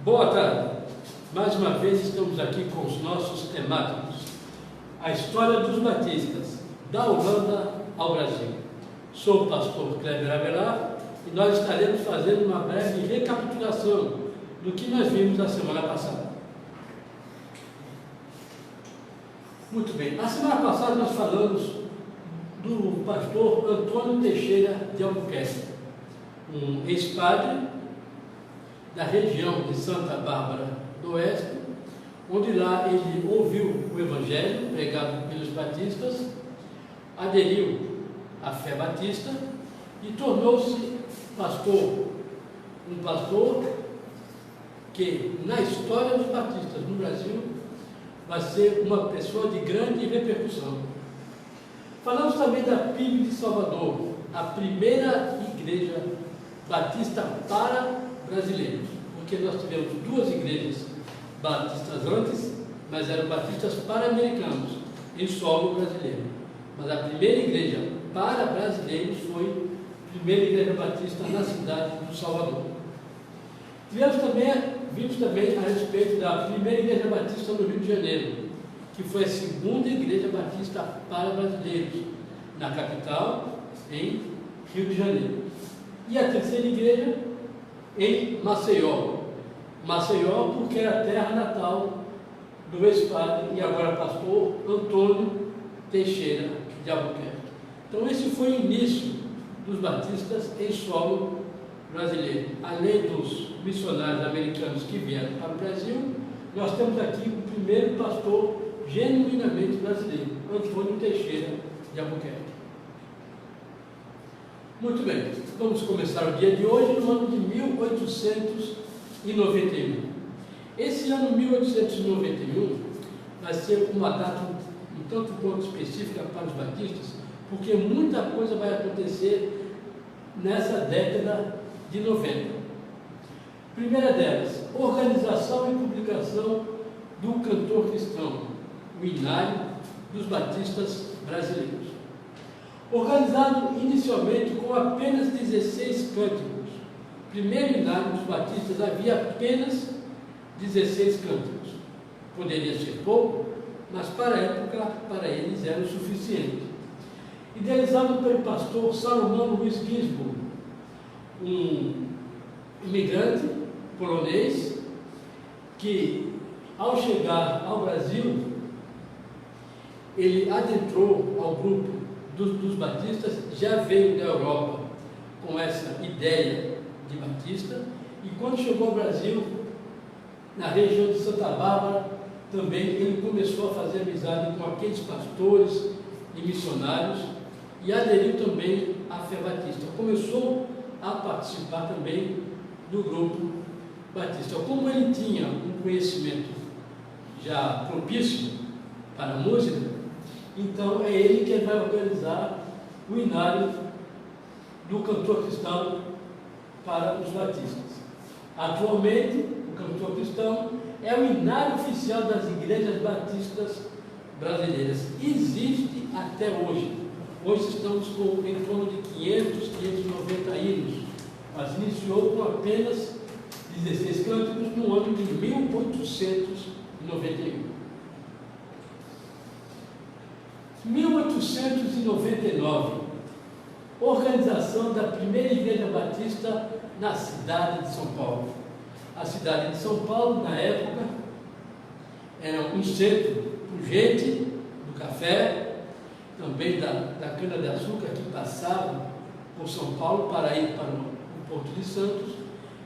Boa tarde. Mais uma vez estamos aqui com os nossos temáticos. A história dos batistas, da Holanda ao Brasil. Sou o pastor Kleber Avelar e nós estaremos fazendo uma breve recapitulação do que nós vimos na semana passada. Muito bem. Na semana passada nós falamos do pastor Antônio Teixeira de Albuquerque, um ex-padre da região de Santa Bárbara do Oeste, onde lá ele ouviu o Evangelho pregado pelos batistas, aderiu à fé batista e tornou-se pastor. Um pastor que, na história dos batistas no Brasil, vai ser uma pessoa de grande repercussão. Falamos também da PIB de Salvador, a primeira igreja batista para brasileiros, porque nós tivemos duas igrejas batistas antes, mas eram batistas para-americanos, em solo brasileiro. Mas a primeira igreja para brasileiros foi a primeira igreja batista na cidade do Salvador. Vimos também a respeito da primeira igreja batista no Rio de Janeiro, que foi a segunda igreja batista para brasileiros, na capital, em Rio de Janeiro. E a terceira igreja em Maceió. Maceió porque era a terra natal do ex-padre e agora pastor Antônio Teixeira de Albuquerque. Então esse foi o início dos batistas em solo brasileiro. Além dos missionários americanos que vieram para o Brasil, nós temos aqui o primeiro pastor genuinamente brasileiro, Antônio Teixeira de Albuquerque. Muito bem, vamos começar o dia de hoje no ano de 1891. Esse ano 1891 vai ser uma data um tanto quanto específica para os batistas, porque muita coisa vai acontecer nessa década de 90. Primeira delas, organização e publicação do cantor cristão, o Inário dos Batistas Brasileiros. Organizado inicialmente com apenas 16 cânticos. Primeiro Inário dos Batistas havia apenas 16 cânticos. Poderia ser pouco, mas para a época, para eles era o suficiente. Idealizado pelo pastor Salomão Luiz Ginsburg, um imigrante polonês que, ao chegar ao Brasil, ele adentrou ao grupo dos batistas, já veio da Europa com essa ideia de batista, e quando chegou ao Brasil, na região de Santa Bárbara, também ele começou a fazer amizade com aqueles pastores e missionários e aderiu também à fé batista. Começou a participar também do grupo batista. Como ele tinha um conhecimento já propício para a música, então é ele que vai organizar o Inário do cantor cristão para os batistas. Atualmente, o cantor cristão é o Inário oficial das igrejas batistas brasileiras. Existe até hoje. Hoje estamos com em torno de 500, 590 hinos, mas iniciou com apenas 16 cânticos no ano de 1891. 1899, organização da primeira igreja batista na cidade de São Paulo. A cidade de São Paulo, na época, era um centro pujante do café, também da cana-de-açúcar que passava por São Paulo para ir para o Porto de Santos.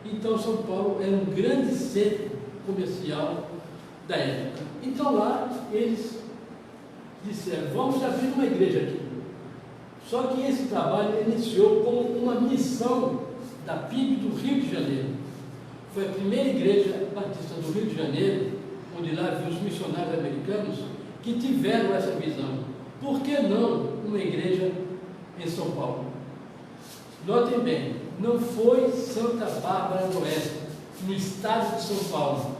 Então São Paulo era um grande centro comercial da época. Então lá eles disseram, vamos abrir uma igreja aqui. Só que esse trabalho iniciou como uma missão da PIB do Rio de Janeiro. Foi a primeira igreja batista do Rio de Janeiro, onde lá havia os missionários americanos, que tiveram essa visão. Por que não uma igreja em São Paulo? Notem bem, não foi Santa Bárbara do Oeste, no estado de São Paulo,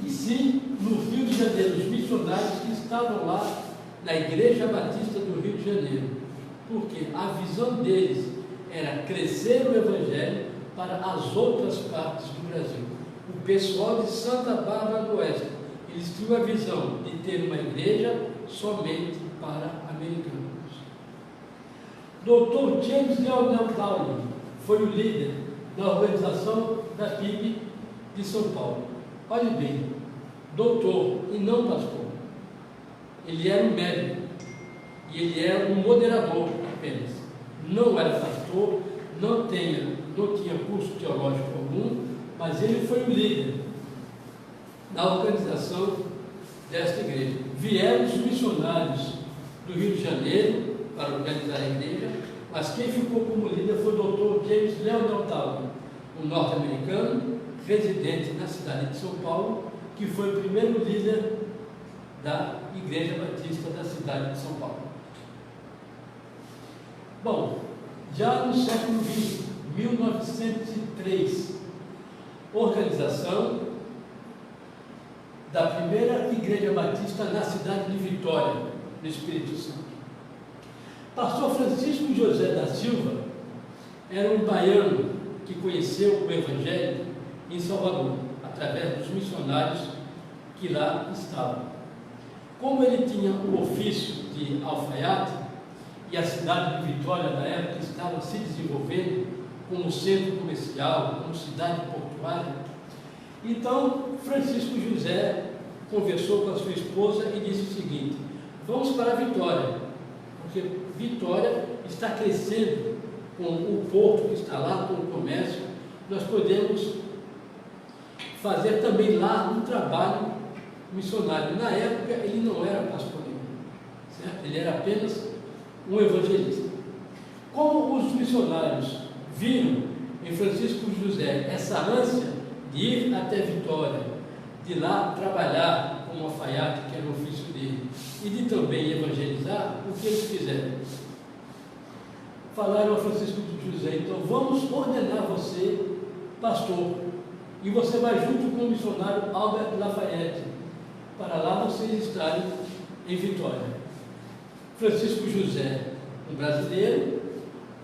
e sim no Rio de Janeiro, os missionários que estavam lá na Igreja Batista do Rio de Janeiro, porque a visão deles era crescer o Evangelho para as outras partes do Brasil. o pessoal de Santa Bárbara do Oeste, eles tinham a visão de ter uma igreja somente para americanos. Dr. James Leonel Dowling foi o líder da organização da PIB de São Paulo. Olhe bem, doutor e não pastor. Ele era um médico e ele era um moderador apenas. Não era pastor, não tinha curso teológico algum, mas ele foi o líder da organização desta igreja. Vieram os missionários do Rio de Janeiro para organizar a igreja, mas quem ficou como líder foi o Dr. James Leonel Dowling, um norte-americano, residente na cidade de São Paulo, que foi o primeiro líder da Igreja Batista da cidade de São Paulo. Bom, já no século XX, 1903, organização da primeira Igreja Batista na cidade de Vitória, no Espírito Santo. Pastor Francisco José da Silva era um baiano que conheceu o Evangelho em Salvador, através dos missionários que lá estavam. Como ele tinha o ofício de alfaiate, e a cidade de Vitória, na época, estava se desenvolvendo como centro comercial, como cidade portuária, então Francisco José conversou com a sua esposa e disse o seguinte: vamos para Vitória, porque Vitória está crescendo com o porto que está lá, com o comércio, nós podemos fazer também lá um trabalho missionário. Na época ele não era pastor nenhum, certo? Ele era apenas um evangelista. Como os missionários viram em Francisco José essa ânsia de ir até Vitória, de lá trabalhar como alfaiate, que era o ofício dele, e de também evangelizar, o que eles fizeram? Falaram a Francisco José: então vamos ordenar você pastor, e você vai junto com o missionário Albert Lafayette, para lá vocês estarem em Vitória. Francisco José, um brasileiro,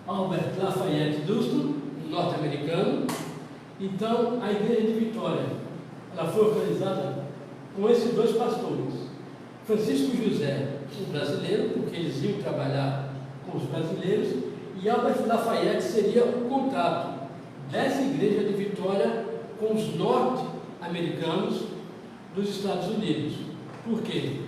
Albert Lafayette Duston, um norte-americano. Então, a igreja de Vitória, ela foi organizada com esses dois pastores. Francisco José, um brasileiro, porque eles iam trabalhar com os brasileiros, e Albert Lafayette seria o contato dessa igreja de Vitória com os norte-americanos dos Estados Unidos. Por quê?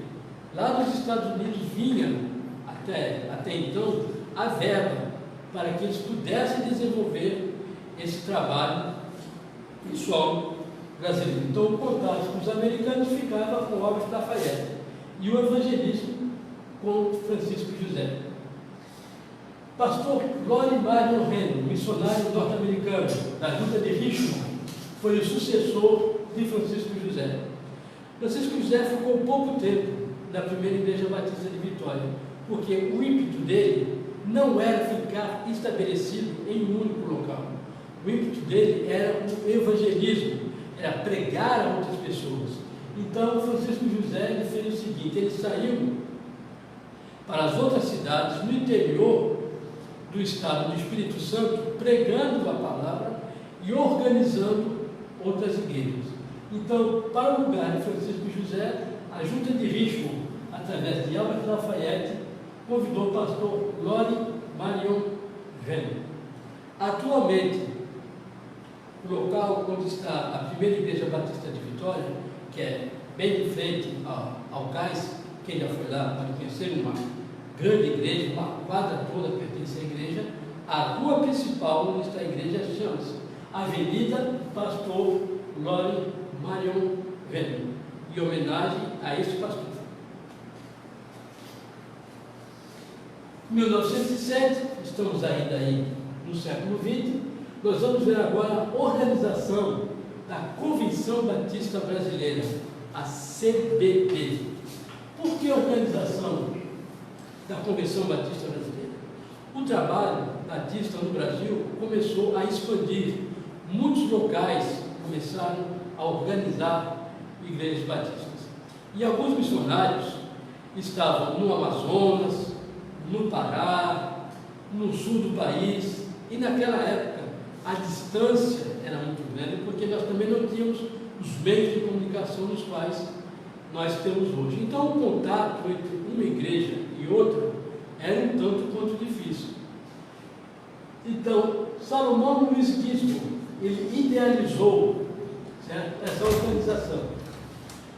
Lá dos Estados Unidos vinha, até então, a verba para que eles pudessem desenvolver esse trabalho em solo brasileiro. Então, o contato com os americanos ficava com Albert Lafayette e o evangelismo com Francisco José. Pastor Lori Marion Henry, missionário norte-americano da Junta de Richmond, foi o sucessor de Francisco José. Francisco José ficou pouco tempo na primeira Igreja Batista de Vitória, porque o ímpeto dele não era ficar estabelecido em um único local. O ímpeto dele era o evangelismo, era pregar a outras pessoas. Então, Francisco José ele fez o seguinte: ele saiu para as outras cidades no interior do estado do Espírito Santo, pregando a palavra e organizando outras igrejas. Então, para o lugar de Francisco José, a Junta de Richmond, através de Albert Lafayette, convidou o pastor Lori Marion Henry. Atualmente, o local onde está a primeira Igreja Batista de Vitória, que é bem de frente ao cais, quem já foi lá pode conhecer, uma grande igreja, uma quadra toda pertence à igreja. A rua principal onde está a igreja chama-se Avenida Pastor Lori Marion Henry, em homenagem a este pastor. Em 1907, estamos ainda aí no século XX, nós vamos ver agora a organização da Convenção Batista Brasileira, a CBB. Por que a organização da Convenção Batista Brasileira? O trabalho batista no Brasil começou a expandir. Muitos locais começaram a organizar igrejas batistas. E alguns missionários estavam no Amazonas, no Pará, no sul do país, e naquela época a distância era muito grande, porque nós também não tínhamos os meios de comunicação nos quais nós temos hoje. Então, o contato entre uma igreja e outra era um tanto quanto difícil. Então, Salomão Luiz Gisborne, ele idealizou, certo, essa organização.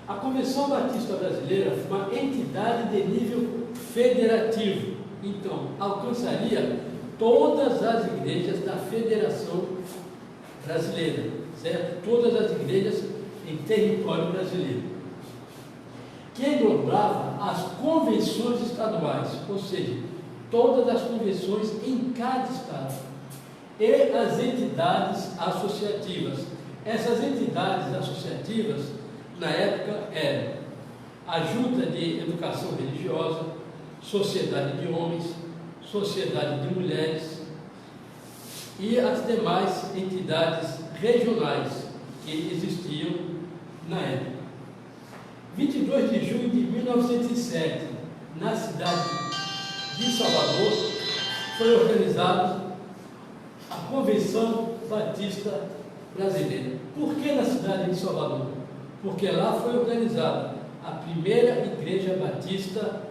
A Convenção Batista Brasileira foi uma entidade de nível federativo. Então, alcançaria todas as igrejas da Federação Brasileira, certo? Todas as igrejas em território brasileiro. Que englobava as convenções estaduais, ou seja, todas as convenções em cada estado, e as entidades associativas. Essas entidades associativas, na época, eram a Junta de Educação Religiosa, Sociedade de Homens, Sociedade de Mulheres e as demais entidades regionais que existiam na época. 22 de junho de 1907, na cidade de Salvador, foi organizada a Convenção Batista Brasileira. Por que na cidade de Salvador? Porque lá foi organizada a primeira Igreja Batista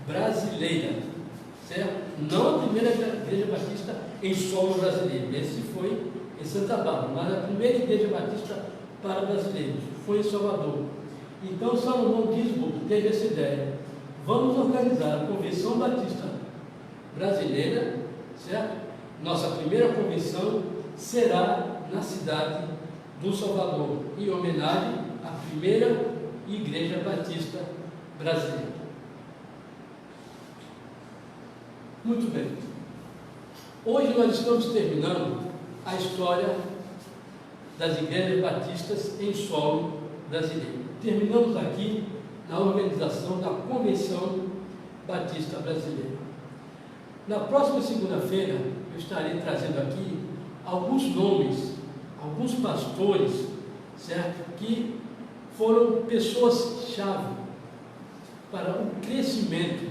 Brasileira, certo? Não a primeira Igreja Batista em solo brasileiro, esse foi em Santa Bárbara, mas a primeira Igreja Batista para brasileiros foi em Salvador. Então, Salomão Gisborne teve essa ideia: vamos organizar a Convenção Batista Brasileira, certo? Nossa primeira convenção será na cidade do Salvador, em homenagem à primeira Igreja Batista Brasileira. Muito bem. Hoje nós estamos terminando a história das igrejas batistas em solo brasileiro. Terminamos aqui na organização da Convenção Batista Brasileira. Na próxima segunda-feira, eu estarei trazendo aqui alguns nomes, alguns pastores, certo? Que foram pessoas-chave para o crescimento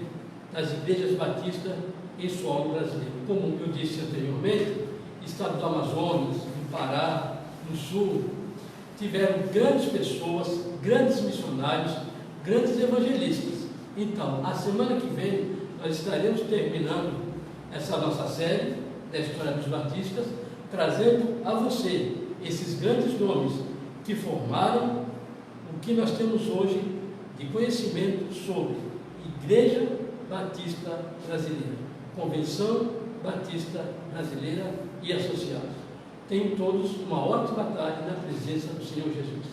das igrejas batistas em solo brasileiro. Como eu disse anteriormente, estado do Amazonas, no Pará, no Sul, tiveram grandes pessoas, grandes missionários, grandes evangelistas. Então, a semana que vem, nós estaremos terminando essa nossa série da história dos batistas, trazendo a você esses grandes nomes que formaram o que nós temos hoje de conhecimento sobre Igreja Batista Brasileira, Convenção Batista Brasileira e associados. Tenham todos uma ótima tarde na presença do Senhor Jesus.